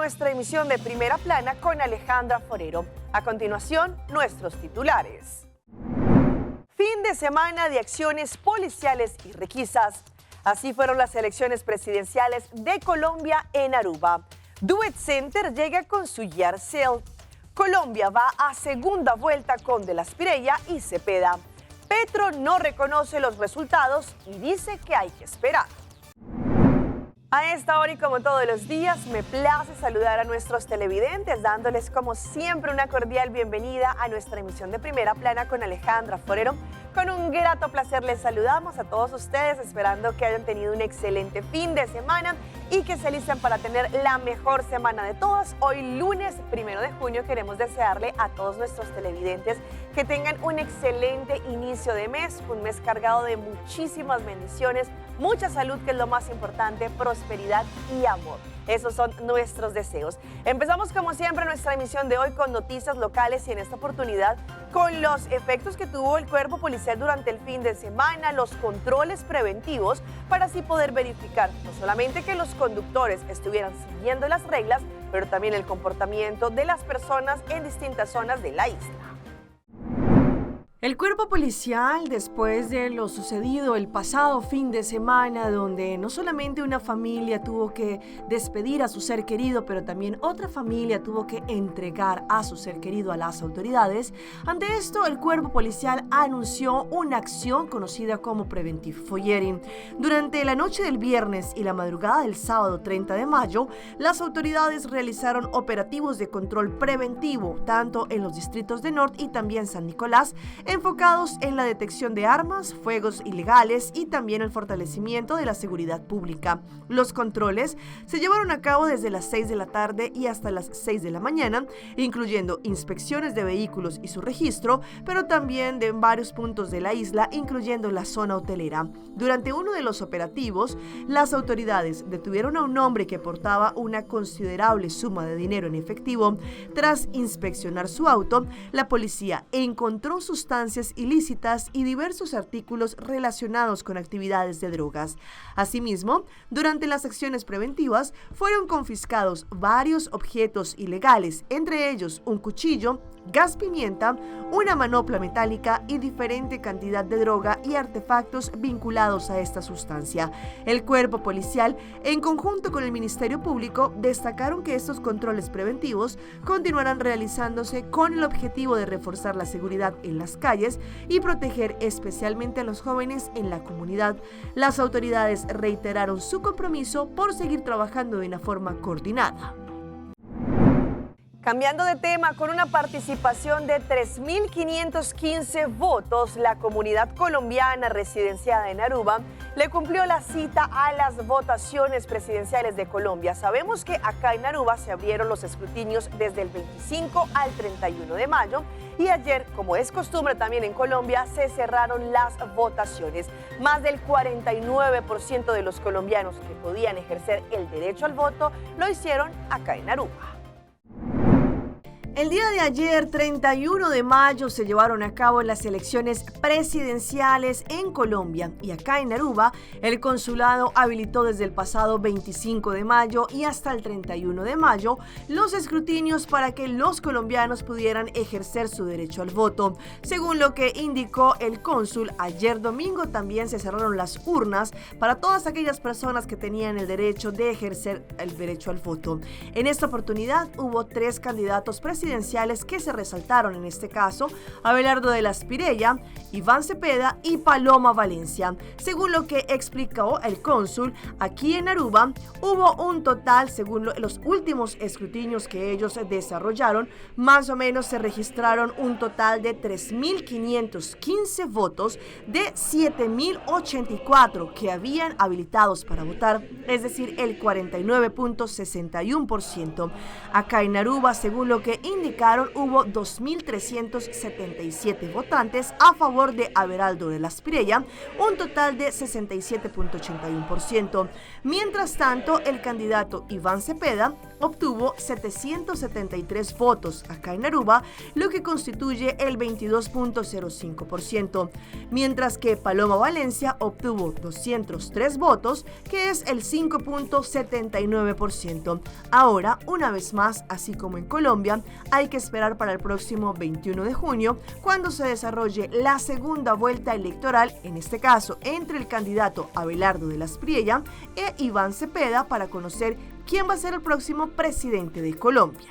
nuestra emisión de Primera Plana con Alejandra Forero. A continuación, nuestros titulares. Fin de semana de acciones policiales y requisas. Así fueron las elecciones presidenciales de Colombia en Aruba. DOITCENTER llega con su yard sale. Colombia va a segunda vuelta con ESPRIELLA y CEPEDA. PETRO no reconoce los resultados y dice que hay que esperar. A esta hora y como todos los días, me place saludar a nuestros televidentes, dándoles como siempre una cordial bienvenida a nuestra emisión de Primera Plana con Alejandra Forero. Con un grato placer les saludamos a todos ustedes, esperando que hayan tenido un excelente fin de semana y que se alisten para tener la mejor semana de todas. Hoy lunes 1 de junio queremos desearle a todos nuestros televidentes que tengan un excelente inicio de mes, un mes cargado de muchísimas bendiciones, mucha salud, que es lo más importante, prosperidad y amor. Esos son nuestros deseos. Empezamos como siempre nuestra emisión de hoy con noticias locales y en esta oportunidad con los efectos que tuvo el cuerpo policial durante el fin de semana, los controles preventivos para así poder verificar no solamente que los conductores estuvieran siguiendo las reglas, pero también el comportamiento de las personas en distintas zonas de la isla. El cuerpo policial, después de lo sucedido el pasado fin de semana, donde no solamente una familia tuvo que despedir a su ser querido, pero también otra familia tuvo que entregar a su ser querido a las autoridades, ante esto el cuerpo policial anunció una acción conocida como Preventive Following. Durante la noche del viernes y la madrugada del sábado 30 de mayo, las autoridades realizaron operativos de control preventivo, tanto en los distritos de Norte y también San Nicolás, enfocados en la detección de armas, fuegos ilegales y también el fortalecimiento de la seguridad pública. Los controles se llevaron a cabo desde las 6 de la tarde y hasta las 6 de la mañana, incluyendo inspecciones de vehículos y su registro, pero también de varios puntos de la isla, incluyendo la zona hotelera. Durante uno de los operativos, las autoridades detuvieron a un hombre que portaba una considerable suma de dinero en efectivo. Tras inspeccionar su auto, la policía encontró sustancias ilícitas y diversos artículos relacionados con actividades de drogas. Asimismo, durante las acciones preventivas fueron confiscados varios objetos ilegales, entre ellos un cuchillo, gas pimienta, una manopla metálica y diferente cantidad de droga y artefactos vinculados a esta sustancia. El cuerpo policial, en conjunto con el Ministerio Público, destacaron que estos controles preventivos continuarán realizándose con el objetivo de reforzar la seguridad en las calles y proteger especialmente a los jóvenes en la comunidad. Las autoridades reiteraron su compromiso por seguir trabajando de una forma coordinada. Cambiando de tema, con una participación de 3.515 votos, la comunidad colombiana residenciada en Aruba le cumplió la cita a las votaciones presidenciales de Colombia. Sabemos que acá en Aruba se abrieron los escrutinios desde el 25 al 31 de mayo y ayer, como es costumbre también en Colombia, se cerraron las votaciones. Más del 49% de los colombianos que podían ejercer el derecho al voto lo hicieron acá en Aruba. El día de ayer, 31 de mayo, se llevaron a cabo las elecciones presidenciales en Colombia y acá en Aruba, el consulado habilitó desde el pasado 25 de mayo y hasta el 31 de mayo los escrutinios para que los colombianos pudieran ejercer su derecho al voto. Según lo que indicó el cónsul, ayer domingo también se cerraron las urnas para todas aquellas personas que tenían el derecho de ejercer el derecho al voto. En esta oportunidad hubo 3 candidatos presidenciales que se resaltaron, en este caso Abelardo de la ESPRIELLA, Iván Cepeda y Paloma Valencia. Según lo que explicó el cónsul, aquí en Aruba hubo un total, según los últimos escrutinios que ellos desarrollaron, más o menos se registraron un total de 3.515 votos de 7.084 que habían habilitados para votar, es decir, el 49.61%. Acá en Aruba, según lo que indicaron hubo 2.377 votantes a favor de Abelardo de la Espriella, un total de 67.81%. Mientras tanto, el candidato Iván Cepeda obtuvo 773 votos acá en Aruba, lo que constituye el 22.05%, mientras que Paloma Valencia obtuvo 203 votos, que es el 5.79%. Ahora, una vez más, así como en Colombia, hay que esperar para el próximo 21 de junio, cuando se desarrolle la segunda vuelta electoral, en este caso entre el candidato Abelardo de la Espriella e Iván Cepeda, para conocer quién va a ser el próximo presidente de Colombia.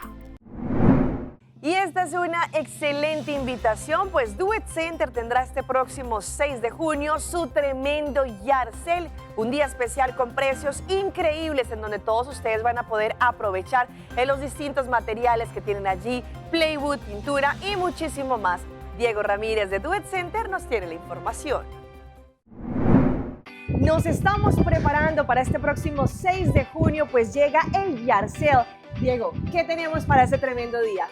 Y esta es una excelente invitación, pues DOITCENTER tendrá este próximo 6 de junio su tremendo yard sale, un día especial con precios increíbles en donde todos ustedes van a poder aprovechar en los distintos materiales que tienen allí, plywood, pintura y muchísimo más. Diego Ramírez de DOITCENTER nos tiene la información. Nos estamos preparando para este próximo 6 de junio, pues llega el yard sale. Diego, ¿qué tenemos para ese tremendo día?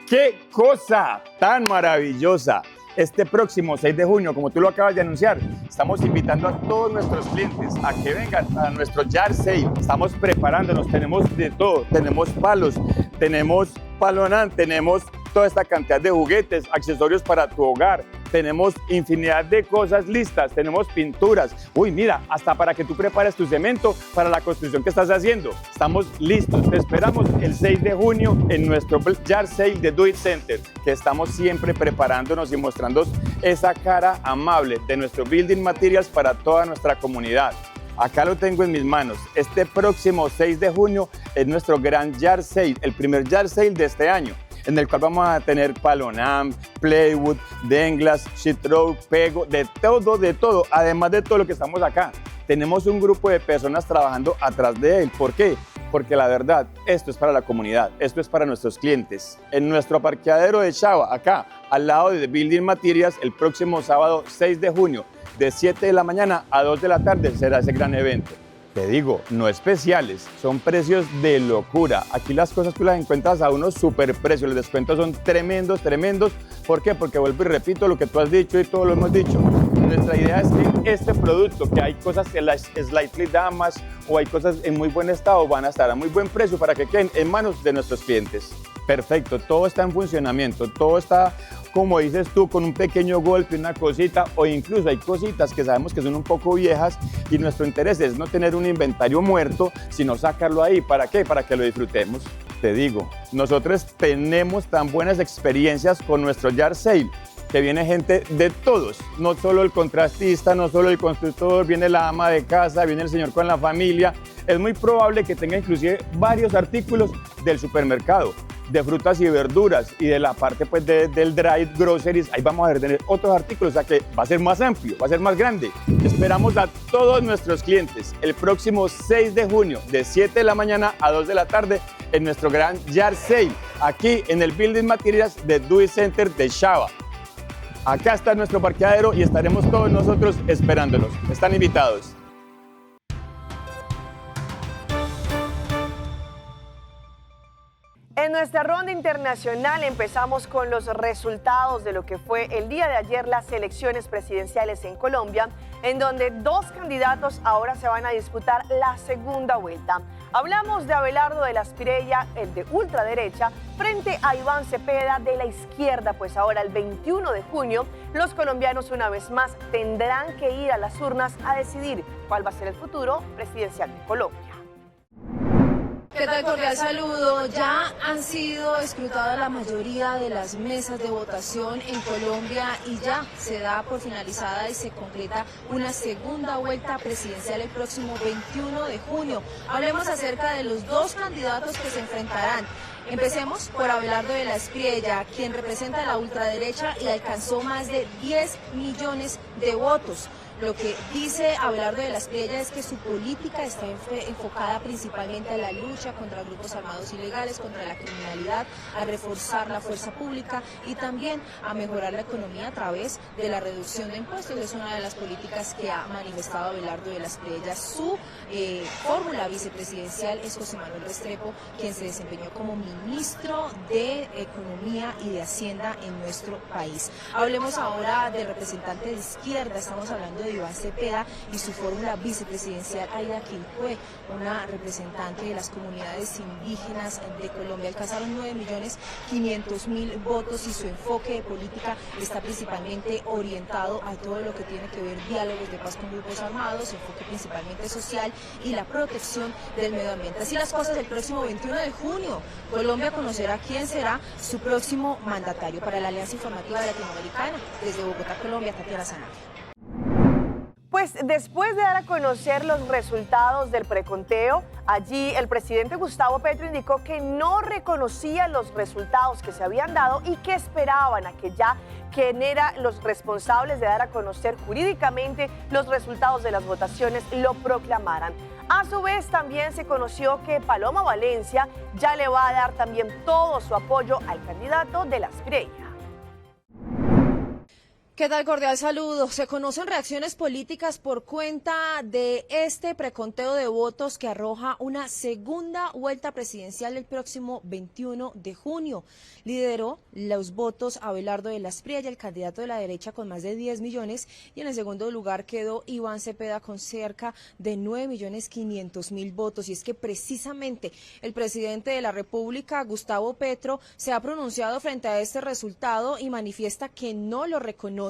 ¡Qué cosa tan maravillosa! Este próximo 6 de junio, como tú lo acabas de anunciar, estamos invitando a todos nuestros clientes a que vengan a nuestro yard sale. Estamos preparándonos, tenemos de todo, tenemos palos, tenemos palonán, tenemos toda esta cantidad de juguetes, accesorios para tu hogar, tenemos infinidad de cosas listas, tenemos pinturas. Uy, mira, hasta para que tú prepares tu cemento para la construcción que estás haciendo. Estamos listos, te esperamos el 6 de junio en nuestro yard sale de DOITCENTER, que estamos siempre preparándonos y mostrando esa cara amable de nuestro building materials para toda nuestra comunidad. Acá lo tengo en mis manos. Este próximo 6 de junio es nuestro gran yard sale, el primer yard sale de este año, en el cual vamos a tener palonam, plywood, denglas, sheetrock, pego, de todo, además de todo lo que estamos acá. Tenemos un grupo de personas trabajando atrás de él. ¿Por qué? Porque la verdad, esto es para la comunidad, esto es para nuestros clientes. En nuestro parqueadero de Chava, acá, al lado de Building Materials, el próximo sábado 6 de junio, de 7 de la mañana a 2 de la tarde, será ese gran evento. Te digo, no especiales, son precios de locura. Aquí las cosas tú las encuentras a unos super precios, los descuentos son tremendos. ¿Por qué? Porque vuelvo y repito lo que tú has dicho y todo lo hemos dicho. Nuestra idea es que este producto, que hay cosas que las slightly damaged o hay cosas en muy buen estado, van a estar a muy buen precio para que queden en manos de nuestros clientes. Perfecto, todo está en funcionamiento, todo está, como dices tú, con un pequeño golpe, una cosita, o incluso hay cositas que sabemos que son un poco viejas y nuestro interés es no tener un inventario muerto, sino sacarlo ahí. ¿Para qué? Para que lo disfrutemos. Te digo, nosotros tenemos tan buenas experiencias con nuestro yard sale, que viene gente de todos, no solo el contratista, no solo el constructor, viene la ama de casa, viene el señor con la familia. Es muy probable que tenga inclusive varios artículos del supermercado, de frutas y verduras, y de la parte pues del dry groceries. Ahí vamos a tener otros artículos, o sea que va a ser más amplio, va a ser más grande. Esperamos a todos nuestros clientes el próximo 6 de junio de 7 de la mañana a 2 de la tarde en nuestro gran yard sale, aquí en el Building Materials de DOITCENTER de Chava. Acá está nuestro parqueadero y estaremos todos nosotros esperándolos. Están invitados. En nuestra ronda internacional empezamos con los resultados de lo que fue el día de ayer las elecciones presidenciales en Colombia, en donde dos candidatos ahora se van a disputar la segunda vuelta. Hablamos de Abelardo de la Espriella, el de ultraderecha, frente a Iván Cepeda de la izquierda, pues ahora el 21 de junio los colombianos una vez más tendrán que ir a las urnas a decidir cuál va a ser el futuro presidencial de Colombia. ¿Qué tal? Cordial saludo. Ya han sido escrutadas la mayoría de las mesas de votación en Colombia y ya se da por finalizada y se concreta una segunda vuelta presidencial el próximo 21 de junio. Hablemos acerca de los dos candidatos que se enfrentarán. Empecemos por Abelardo de la Espriella, quien representa a la ultraderecha y alcanzó más de 10 millones de votos. lo que dice Abelardo de la Espriella es que su política está enfocada principalmente a la lucha contra grupos armados ilegales, contra la criminalidad, a reforzar la fuerza pública y también a mejorar la economía a través de la reducción de impuestos. Es una de las políticas que ha manifestado Abelardo de la Espriella. Su fórmula vicepresidencial es José Manuel Restrepo, quien se desempeñó como ministro de Economía y de Hacienda en nuestro país. Hablemos ahora del representante de izquierda, estamos hablando de Iván Cepeda y su fórmula vicepresidencial, Aida Quilpué, una representante de las comunidades indígenas de Colombia. Alcanzaron 9.500.000 votos y su enfoque de política está principalmente orientado a todo lo que tiene que ver diálogos de paz con grupos armados, enfoque principalmente social y la protección del medio ambiente. Así las cosas, el próximo 21 de junio, Colombia conocerá quién será su próximo mandatario. Para la Alianza Informativa Latinoamericana, desde Bogotá, Colombia, Tatiana Sanabria. Pues después de dar a conocer los resultados del preconteo, allí el presidente Gustavo Petro indicó que no reconocía los resultados que se habían dado y que esperaban a que ya quien eran los responsables de dar a conocer jurídicamente los resultados de las votaciones lo proclamaran. A su vez, también se conoció que Paloma Valencia ya le va a dar también todo su apoyo al candidato de la ESPRIELLA. ¿Qué tal? Cordial saludo. Se conocen reacciones políticas por cuenta de este preconteo de votos que arroja una segunda vuelta presidencial el próximo 21 de junio. Lideró los votos Abelardo de la Espriella, el candidato de la derecha, con más de 10 millones, y en el segundo lugar quedó Iván Cepeda con cerca de 9.500.000 votos. Y es que precisamente el presidente de la República, Gustavo Petro, se ha pronunciado frente a este resultado y manifiesta que no lo reconoce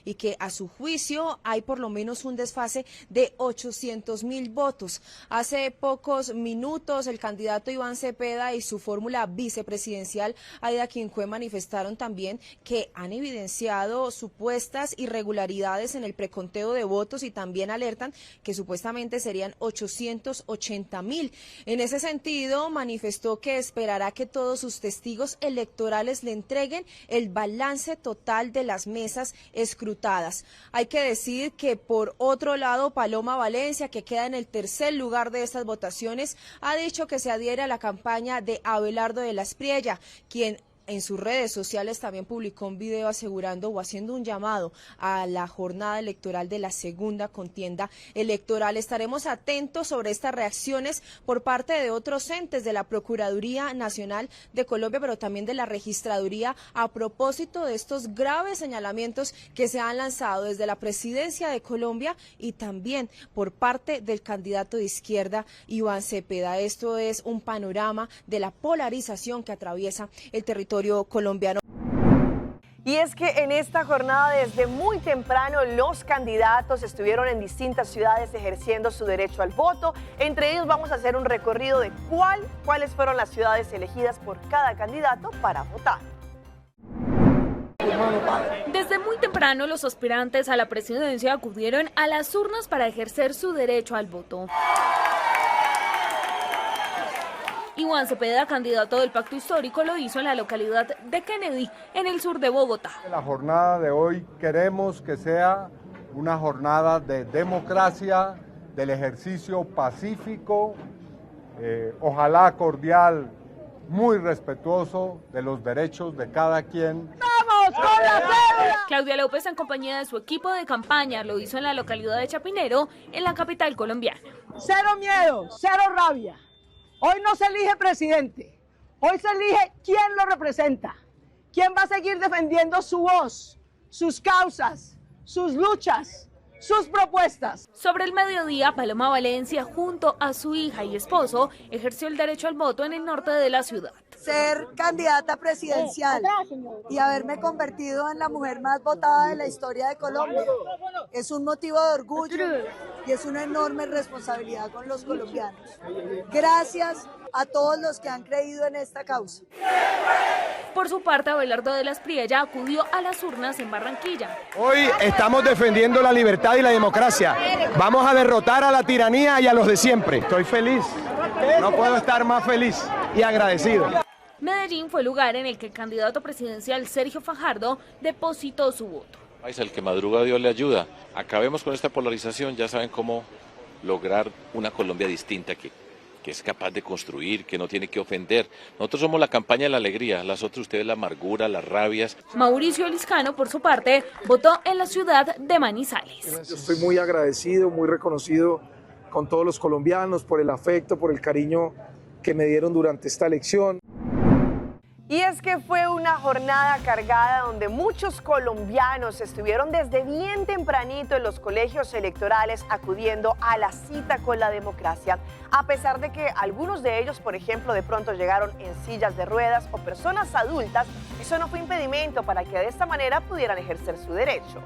y que a su juicio hay por lo menos un desfase de 800.000 votos. Hace pocos minutos el candidato Iván Cepeda y su fórmula vicepresidencial Aida Quilpué manifestaron también que han evidenciado supuestas irregularidades en el preconteo de votos y también alertan que supuestamente serían 880.000. En ese sentido manifestó que esperará que todos sus testigos electorales le entreguen el balance total de las mesas escrutadas. Hay que decir que por otro lado Paloma Valencia, que queda en el tercer lugar de estas votaciones, ha dicho que se adhiere a la campaña de Abelardo de la Espriella, quien en sus redes sociales también publicó un video asegurando o haciendo un llamado a la jornada electoral de la segunda contienda electoral. Estaremos atentos sobre estas reacciones por parte de otros entes de la Procuraduría Nacional de Colombia, pero también de la Registraduría, a propósito de estos graves señalamientos que se han lanzado desde la Presidencia de Colombia y también por parte del candidato de izquierda Iván Cepeda. Esto es un panorama de la polarización que atraviesa el territorio colombiano. Y es que en esta jornada desde muy temprano los candidatos estuvieron en distintas ciudades ejerciendo su derecho al voto. Entre ellos vamos a hacer un recorrido de cuáles fueron las ciudades elegidas por cada candidato para votar. Desde muy temprano los aspirantes a la presidencia acudieron a las urnas para ejercer su derecho al voto. Iván Cepeda, candidato del Pacto Histórico, lo hizo en la localidad de Kennedy, en el sur de Bogotá. La jornada de hoy queremos que sea una jornada de democracia, del ejercicio pacífico, ojalá cordial, muy respetuoso de los derechos de cada quien. ¡Vamos con la cédula! Claudia López, en compañía de su equipo de campaña, lo hizo en la localidad de Chapinero, en la capital colombiana. Cero miedo, cero rabia. Hoy no se elige presidente, hoy se elige quién lo representa, quién va a seguir defendiendo su voz, sus causas, sus luchas, sus propuestas. Sobre el mediodía, Paloma Valencia, junto a su hija y esposo, ejerció el derecho al voto en el norte de la ciudad. Ser candidata presidencial y haberme convertido en la mujer más votada de la historia de Colombia es un motivo de orgullo y es una enorme responsabilidad con los colombianos. Gracias a todos los que han creído en esta causa. Por su parte, Abelardo de la Espriella acudió a las urnas en Barranquilla. Hoy estamos defendiendo la libertad y la democracia. Vamos a derrotar a la tiranía y a los de siempre. Estoy feliz, no puedo estar más feliz y agradecido. Medellín fue el lugar en el que el candidato presidencial Sergio Fajardo depositó su voto. El que madruga Dios le ayuda. Acabemos con esta polarización, ya saben cómo lograr una Colombia distinta que es capaz de construir, que no tiene que ofender. Nosotros somos la campaña de la alegría, las otras ustedes la amargura, las rabias. Mauricio Liscano, por su parte, votó en la ciudad de Manizales. Yo estoy muy agradecido, muy reconocido con todos los colombianos por el afecto, por el cariño que me dieron durante esta elección. Y es que fue una jornada cargada donde muchos colombianos estuvieron desde bien tempranito en los colegios electorales acudiendo a la cita con la democracia, a pesar de que algunos de ellos, por ejemplo, de pronto llegaron en sillas de ruedas o personas adultas. Eso no fue impedimento para que de esta manera pudieran ejercer su derecho.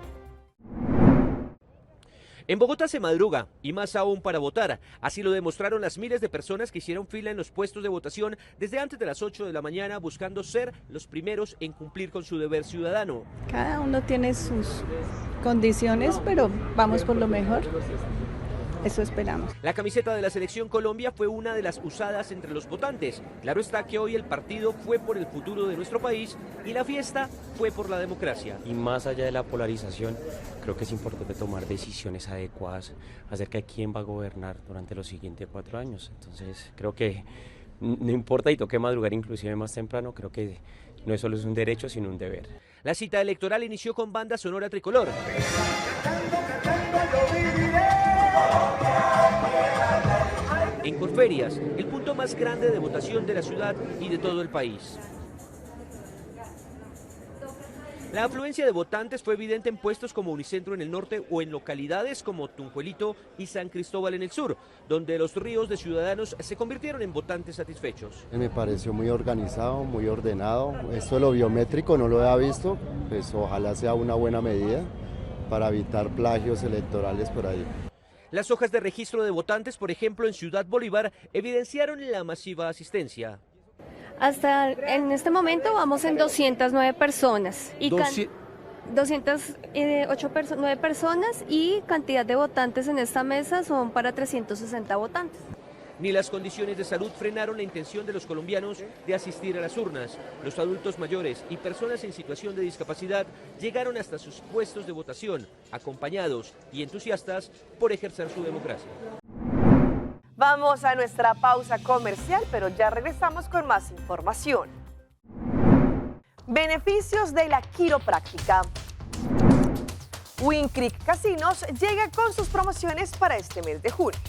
En Bogotá se madruga, y más aún para votar. Así lo demostraron las miles de personas que hicieron fila en los puestos de votación desde antes de las 8 de la mañana, buscando ser los primeros en cumplir con su deber ciudadano. Cada uno tiene sus condiciones, pero vamos por lo mejor. Eso esperamos. La camiseta de la Selección Colombia fue una de las usadas entre los votantes. Claro está que hoy el partido fue por el futuro de nuestro país y la fiesta fue por la democracia. Y más allá de la polarización, creo que es importante tomar decisiones adecuadas acerca de quién va a gobernar durante los siguientes 4 años. Entonces, creo que no importa y toque madrugar inclusive más temprano, creo que no solo es un derecho, sino un deber. La cita electoral inició con banda sonora tricolor. En Corferias, el punto más grande de votación de la ciudad y de todo el país. La afluencia de votantes fue evidente en puestos como Unicentro en el norte o en localidades como Tunjuelito y San Cristóbal en el sur, donde los ríos de ciudadanos se convirtieron en votantes satisfechos. Me pareció muy organizado, muy ordenado. Esto de lo biométrico no lo había visto, pues ojalá sea una buena medida para evitar plagios electorales por ahí. Las hojas de registro de votantes, por ejemplo, en Ciudad Bolívar, evidenciaron la masiva asistencia. Hasta en este momento vamos en 209 personas. Y 209 personas y cantidad de votantes en esta mesa son para 360 votantes. Ni las condiciones de salud frenaron la intención de los colombianos de asistir a las urnas. Los adultos mayores y personas en situación de discapacidad llegaron hasta sus puestos de votación, acompañados y entusiastas por ejercer su democracia. Vamos a nuestra pausa comercial, pero ya regresamos con más información. Beneficios de la quiropráctica. Win Creek Casinos llega con sus promociones para este mes de junio.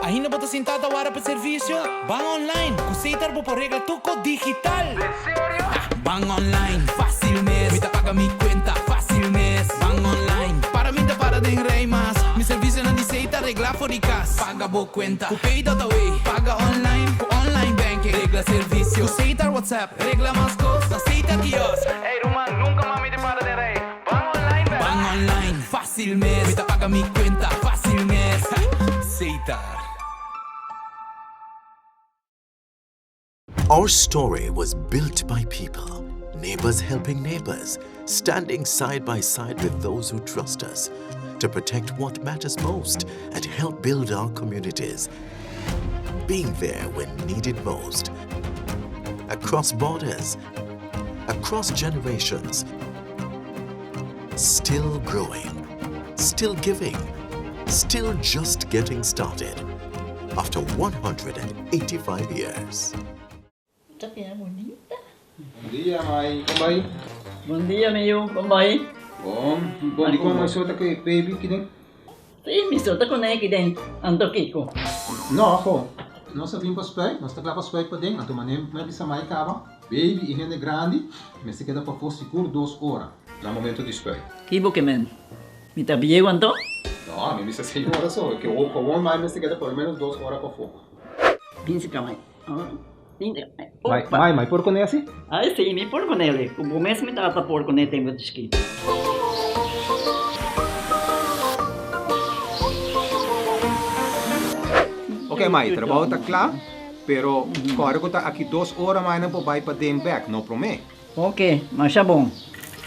Ainda bota sentado agora para serviço? Van online, conceita por regla tuco digital. ¿En serio? Van online, fácil mes. Me paga mi cuenta, fácil mes. Van online, para mim para de rei mas. Mi serviço não aceita regla fóricas. Paga boa cuenta, copei da way. Paga online, online banking. Regla serviço, conceita WhatsApp. Regla mais coisas, aceita kiosco. Ei, Roman, nunca mais me para de rei. Van online, van online, fácil mes. Me paga mi cuenta, fácil mes. Aceitar. Our story was built by people, neighbors helping neighbors, standing side by side with those who trust us, to protect what matters most and help build our communities. Being there when needed most. Across borders, across generations. Still growing, still giving, still just getting started. After 185 years. Bonita. Bom dia, mãe. Como vai? Bom dia, meu. Como vai? Bom. Bom, di ko may suota kay baby kidin? Sim, me suota ko na kidin. Ando kiko. No, ako. Nós vim para os pés, nós estamos para os pés para dentro. Então, manem, mas essa mãe acaba. Baby e rende grande, mas se queda para for seguro 2 horas. No momento de espera. Kibo que men. Me tá bem quanto? No, a mim me dice 6 horas só. Que o bom mais se queda por menos 2 horas para fogo. 15 kamay. Mai, porco não é assim? Ah, sim, me porco nele. O mês me dá para porco nele, tem muito escrito. Ok, Mai, trabalho está claro, pero agora que está aqui 2 horas mais não pode para dentro back, não promete? Ok, mas já bom.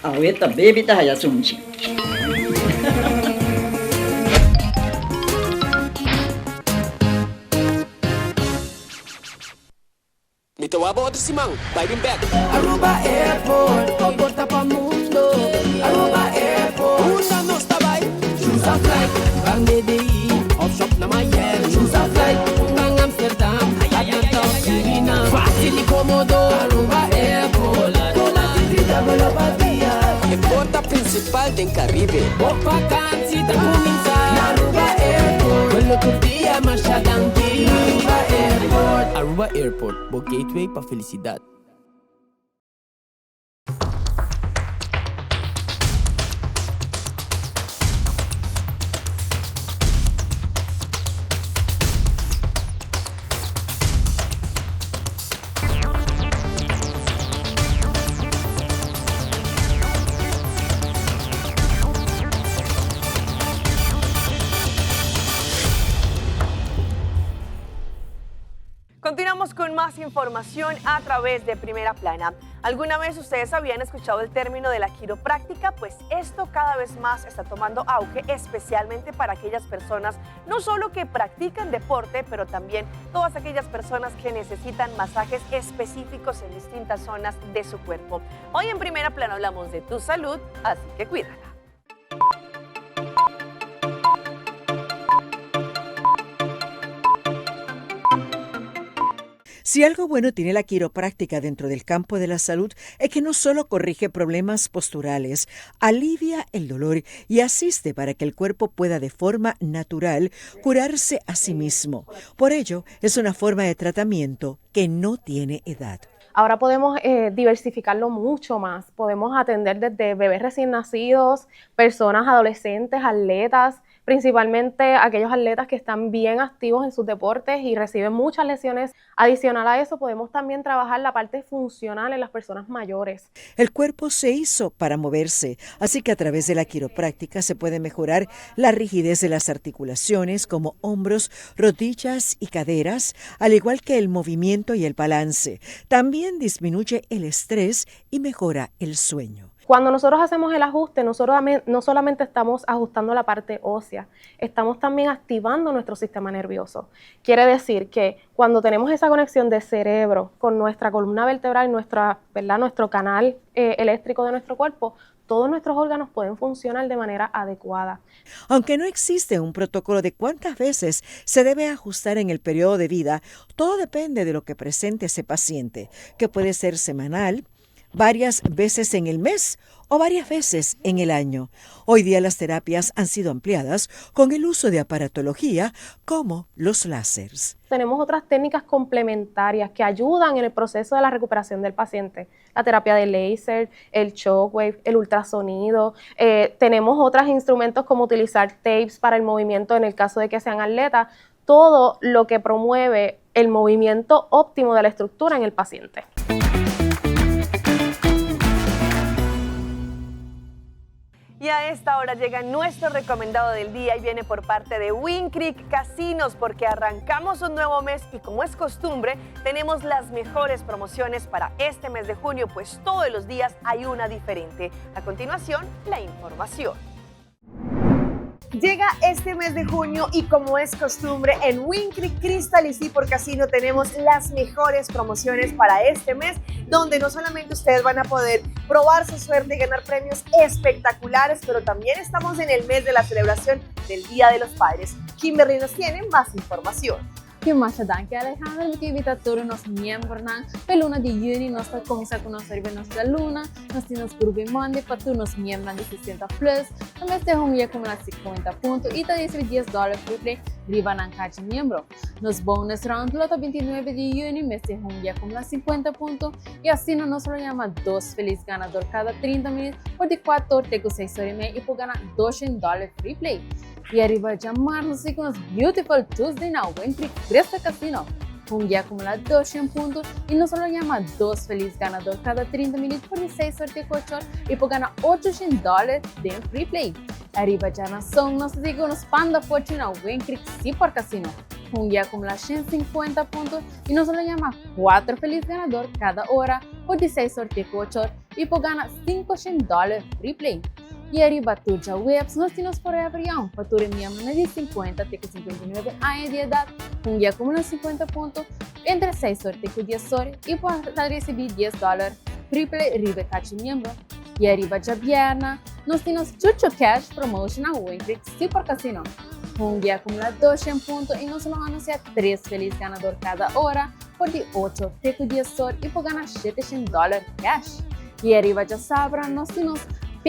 A outra baby tá aí assunto. Mitawa ba o simang, biting back. Aruba Airport, pagporta pa mo. tem Caribe. Vacanze tá começar na Aruba Airport. Quello turdia marcha danti. Aruba Airport. Aruba Airport, o gateway pra felicidade. Continuamos con más información a través de Primera Plana. ¿Alguna vez ustedes habían escuchado el término de la quiropráctica? Pues esto cada vez más está tomando auge, especialmente para aquellas personas no solo que practican deporte, pero también todas aquellas personas que necesitan masajes específicos en distintas zonas de su cuerpo. Hoy en Primera Plana hablamos de tu salud, así que cuídala. Si algo bueno tiene la quiropráctica dentro del campo de la salud es que no solo corrige problemas posturales, alivia el dolor y asiste para que el cuerpo pueda de forma natural curarse a sí mismo. Por ello, es una forma de tratamiento que no tiene edad. Ahora podemos diversificarlo mucho más. Podemos atender desde bebés recién nacidos, personas adolescentes, atletas, principalmente aquellos atletas que están bien activos en sus deportes y reciben muchas lesiones. Adicional a eso, podemos también trabajar la parte funcional en las personas mayores. El cuerpo se hizo para moverse, así que a través de la quiropráctica se puede mejorar la rigidez de las articulaciones como hombros, rodillas y caderas, al igual que el movimiento y el balance. También disminuye el estrés y mejora el sueño. Cuando nosotros hacemos el ajuste, no solamente estamos ajustando la parte ósea, estamos también activando nuestro sistema nervioso. Quiere decir que cuando tenemos esa conexión de cerebro con nuestra columna vertebral y nuestro canal eléctrico de nuestro cuerpo, todos nuestros órganos pueden funcionar de manera adecuada. Aunque no existe un protocolo de cuántas veces se debe ajustar en el periodo de vida, todo depende de lo que presente ese paciente, que puede ser semanal, varias veces en el mes o varias veces en el año. Hoy día las terapias han sido ampliadas con el uso de aparatología como los láseres. Tenemos otras técnicas complementarias que ayudan en el proceso de la recuperación del paciente. La terapia de láser, el shockwave, el ultrasonido. Tenemos otros instrumentos como utilizar tapes para el movimiento en el caso de que sean atletas. Todo lo que promueve el movimiento óptimo de la estructura en el paciente. Y a esta hora llega nuestro recomendado del día y viene por parte de Win Creek Casinos porque arrancamos un nuevo mes y como es costumbre tenemos las mejores promociones para este mes de junio, pues todos los días hay una diferente. A continuación, la información. Llega este mes de junio y como es costumbre en Win Creek Crystal y Seaport Casino tenemos las mejores promociones para este mes donde no solamente ustedes van a poder probar su suerte y ganar premios espectaculares, pero también estamos en el mes de la celebración del Día de los Padres. Kimberly nos tiene más información. Que mais danke Alejandro, me invita a todos los miembros pela de Junio, nós estamos começando com nossa nossa aluna, nós temos grupo Monday para todos os membros de 60 plus, também temos um acumular 50 pontos e também $10 free play riba ng cada membro. Nos bonus round lota 29 de junio, mes de junio acumular 50 puntos e assim nós só llama dos feliz ganador cada 30 minutos por de 4 teco 6 horas e meia e por ganhar $200 free play. E arriba de março com os Beautiful Tuesday na Win Creek Crystal Casino. Um dia acumula 200 pontos e não só llama dos feliz ganador cada 30 minutos por 6 sorteos e por ganhar $800 de free play. Arriba de nação, nós temos Panda Fortune na Win Creek Seaport Casino. Um dia acumula 150 pontos e não só llama 4 feliz ganador cada hora por 16 sorteos e por ganhar $500 free play. E arriba tu já webs, nós temos Forever Young, para tu miembro de 50 até 59 anos de idade, um dia acumula 50 pontos, entre 6 sorteos de 10 horas e pode receber $10 triple arriba cada membro. E arriba já vierna, nós temos Chucho Cash Promotion na Win Creek Seaport Casino. Um dia acumula 200 pontos e nós vamos anunciar 3 feliz ganador cada hora, por de 8 até 10 horas e por ganhar $700 cash. E arriba já sabra, nós temos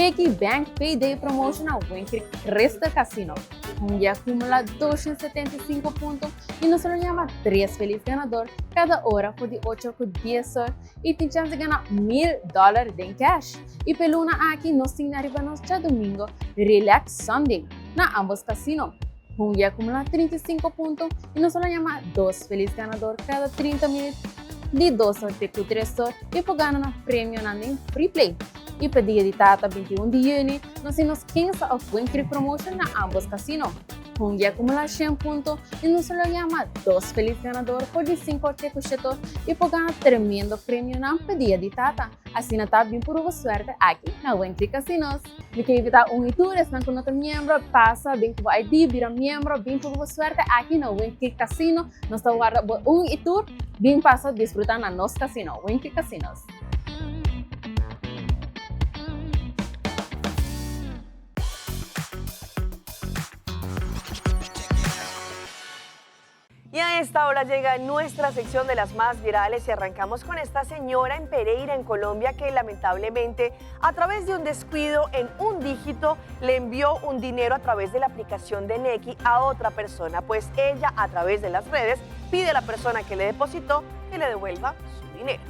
Peki Bank Payday Promotion ao Winkri Cresta Casino. Junio acumula 275 puntos e não só llama 3 feliz ganador cada hora por de 8 a 10 horas e tem chance de ganhar $1000 em cash. E peluna aqui nós temos arriba nos dia domingo Relax Sunday na ambos casinos. Junio acumula 35 puntos e não só llama 2 feliz ganador cada 30 minutos de 2 horas a 3 horas e por ganhar prêmio na free play. E para dia de data 21 de junho, nós temos 15 of Winkri Promotion na ambos casinos. Junio acumula 100 puntos e não só llama 2 feliz ganador por de 5 horas e por ganhar tremendo prêmio na dia de data. Assim está bem por uma suerte aqui na Winkri Casinos. Me quer evitar tour, estão com outro membro, passa bem com o ID, vira membro, bem por uma suerte aqui na Winkri Casino. Nós estamos guardando tour, bem passa desfrutar na nosso casino, Winkri Casinos. Y a esta hora llega nuestra sección de las más virales y arrancamos con esta señora en Pereira, en Colombia, que lamentablemente a través de un descuido en un dígito le envió un dinero a través de la aplicación de Nequi a otra persona, pues ella a través de las redes pide a la persona que le depositó que le devuelva su dinero.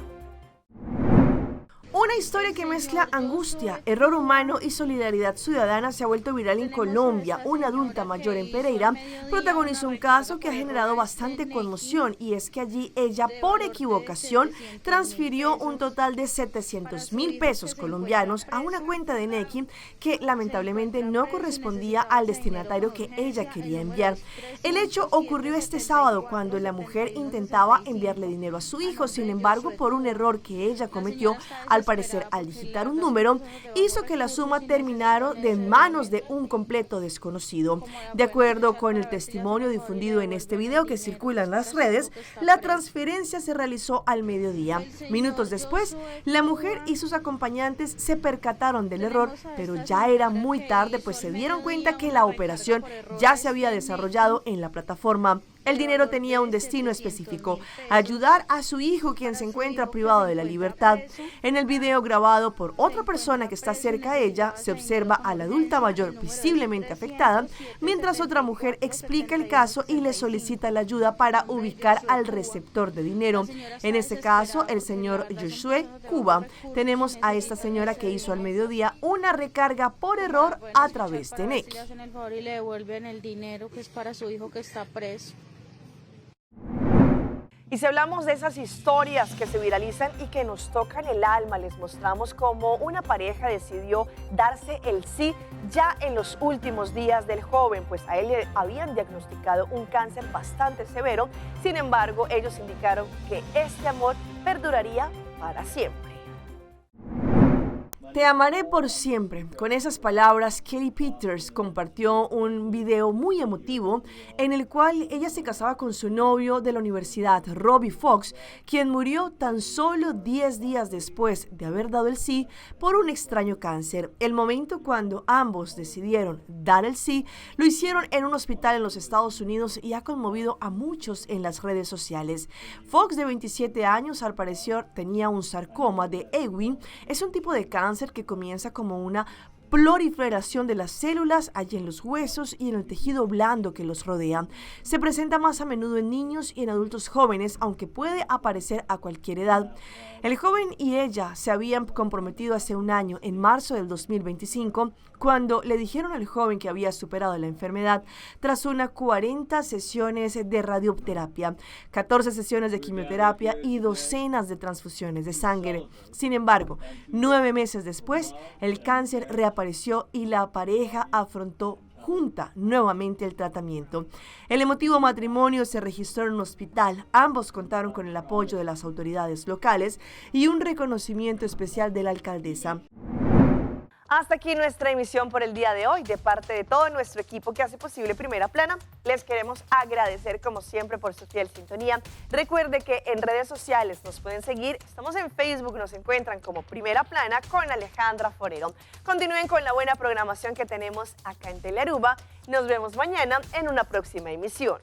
Una historia que mezcla angustia, error humano y solidaridad ciudadana se ha vuelto viral en Colombia. Una adulta mayor en Pereira protagonizó un caso que ha generado bastante conmoción, y es que allí ella por equivocación transfirió un total de 700.000 pesos colombianos a una cuenta de Nequi que lamentablemente no correspondía al destinatario que ella quería enviar. El hecho ocurrió este sábado cuando la mujer intentaba enviarle dinero a su hijo. Sin embargo, por un error que ella cometió, al parecer al digitar un número, hizo que la suma terminara de manos de un completo desconocido. De acuerdo con el testimonio difundido en este video que circula en las redes, la transferencia se realizó al mediodía. Minutos después, la mujer y sus acompañantes se percataron del error, pero ya era muy tarde, pues se dieron cuenta que la operación ya se había desarrollado en la plataforma. El dinero tenía un destino específico: ayudar a su hijo, quien se encuentra privado de la libertad. En el video grabado por otra persona que está cerca de ella, se observa a la adulta mayor visiblemente afectada, mientras otra mujer explica el caso y le solicita la ayuda para ubicar al receptor de dinero. En este caso, el señor Josué Cuba. Tenemos a esta señora que hizo al mediodía una recarga por error a través de Nequi. Y le devuelven el dinero que es para su hijo que está preso. Y si hablamos de esas historias que se viralizan y que nos tocan el alma, les mostramos cómo una pareja decidió darse el sí ya en los últimos días del joven, pues a él le habían diagnosticado un cáncer bastante severo. Sin embargo, ellos indicaron que este amor perduraría para siempre. Te amaré por siempre. Con esas palabras, Kelly Peters compartió un video muy emotivo en el cual ella se casaba con su novio de la universidad, Robbie Fox, quien murió tan solo 10 días después de haber dado el sí por un extraño cáncer. El momento cuando ambos decidieron dar el sí, lo hicieron en un hospital en los Estados Unidos y ha conmovido a muchos en las redes sociales. Fox, de 27 años, al parecer tenía un sarcoma de Ewing. Es un tipo de cáncer que comienza como una proliferación de las células allí en los huesos y en el tejido blando que los rodea. Se presenta más a menudo en niños y en adultos jóvenes, aunque puede aparecer a cualquier edad. El joven y ella se habían comprometido hace un año, en marzo del 2025, cuando le dijeron al joven que había superado la enfermedad tras unas 40 sesiones de radioterapia, 14 sesiones de quimioterapia y docenas de transfusiones de sangre. Sin embargo, 9 meses después, el cáncer reapareció y la pareja afrontó junta nuevamente el tratamiento. El emotivo matrimonio se registró en un hospital. Ambos contaron con el apoyo de las autoridades locales y un reconocimiento especial de la alcaldesa. Hasta aquí nuestra emisión por el día de hoy. De parte de todo nuestro equipo que hace posible Primera Plana, les queremos agradecer como siempre por su fiel sintonía. Recuerde que en redes sociales nos pueden seguir. Estamos en Facebook, nos encuentran como Primera Plana con Alejandra Forero. Continúen con la buena programación que tenemos acá en ARUBA. Nos vemos mañana en una próxima emisión.